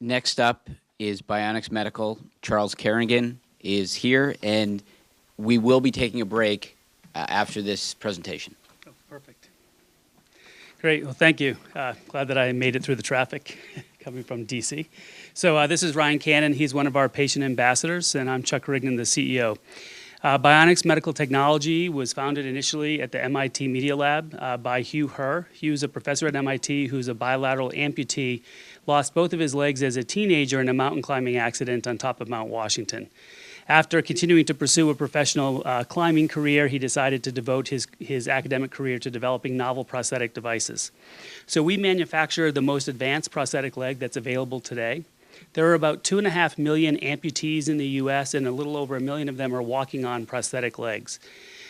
Next up is BionX Medical. Charles Kerrigan is here, and we will be taking a break after this presentation. Oh, perfect. Great. Well, thank you. Glad that I made it through the traffic coming from DC. So this is Ryan Cannon. He's one of our patient ambassadors, and I'm Chuck Rignan, the CEO. BionX Medical Technology was founded initially at the MIT Media Lab by Hugh Herr. Hugh's a professor at MIT who's a bilateral amputee, lost both of his legs as a teenager in a mountain climbing accident on top of Mount Washington. After continuing to pursue a professional climbing career, he decided to devote his academic career to developing novel prosthetic devices. So we manufacture the most advanced prosthetic leg that's available today. There are about 2.5 million amputees in the U.S., and a little over 1 million of them are walking on prosthetic legs.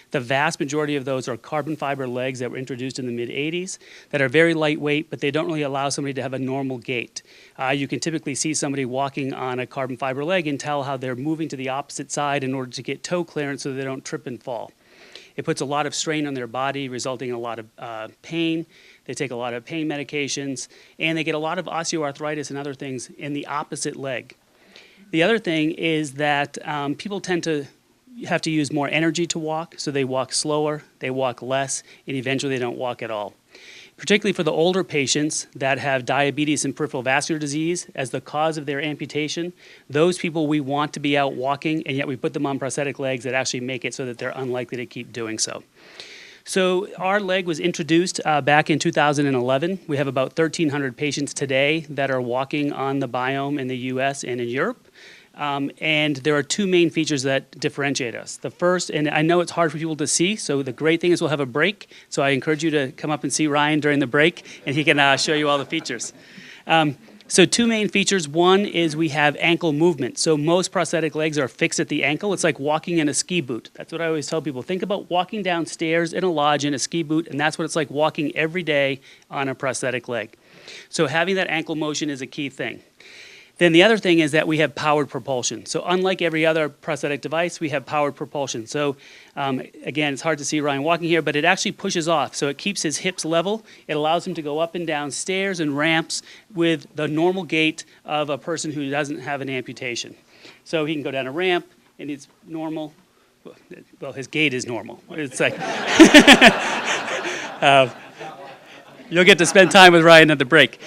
The vast majority of those are carbon fiber legs that were introduced in the mid-'80s that are very lightweight, but they don't really allow somebody to have a normal gait. You can typically see somebody walking on a carbon fiber leg and tell how they're moving to the opposite side in order to get toe clearance so they don't trip and fall. It puts a lot of strain on their body, resulting in a lot of pain. They take a lot of pain medications, and they get a lot of osteoarthritis and other things in the opposite leg. The other thing is that people tend to have to use more energy to walk, so they walk slower, they walk less, and eventually they don't walk at all. Particularly for the older patients that have diabetes and peripheral vascular disease as the cause of their amputation, those people we want to be out walking, and yet we put them on prosthetic legs that actually make it so that they're unlikely to keep doing so. So our leg was introduced back in 2011. We have about 1,300 patients today that are walking on the biome in the US and in Europe. And there are two main features that differentiate us. The first, and I know it's hard for people to see, so the great thing is we'll have a break. So I encourage you to come up and see Ryan during the break, and he can show you all the features. So two main features. One is we have ankle movement. So most prosthetic legs are fixed at the ankle. It's like walking in a ski boot. That's what I always tell people. Think about walking downstairs in a lodge in a ski boot, and that's what it's like walking every day on a prosthetic leg. So having that ankle motion is a key thing. Then the other thing is that we have powered propulsion. So unlike every other prosthetic device, we have powered propulsion. So again, it's hard to see Ryan walking here, but it actually pushes off. So it keeps his hips level. It allows him to go up and down stairs and ramps with the normal gait of a person who doesn't have an amputation. So he can go down a ramp, and it's normal. Well, his gait is normal. It's like... You'll get to spend time with Ryan at the break.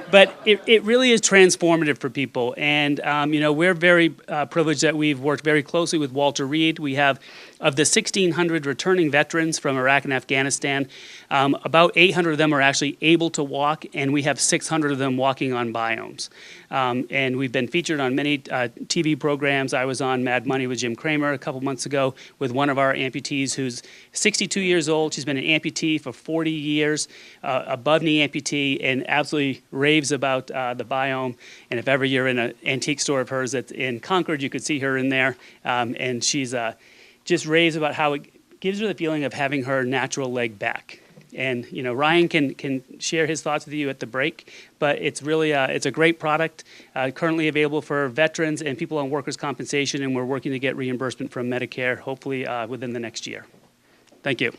But it really is transformative for people. And, we're very privileged that we've worked very closely with Walter Reed. We have, of the 1,600 returning veterans from Iraq and Afghanistan, about 800 of them are actually able to walk, and we have 600 of them walking on biomes. And we've been featured on many TV programs. I was on Mad Money with Jim Cramer a couple months ago with one of our amputees who's 62 years old. She's been an amputee for 40 years, above knee amputee, and absolutely raves about the biome. And if ever you're in an antique store of hers that's in Concord, you could see her in there. And she's just raves about how it gives her the feeling of having her natural leg back. And Ryan can share his thoughts with you at the break, but it's really it's a great product, currently available for veterans and people on workers' compensation, and we're working to get reimbursement from Medicare, hopefully within the next year. Thank you.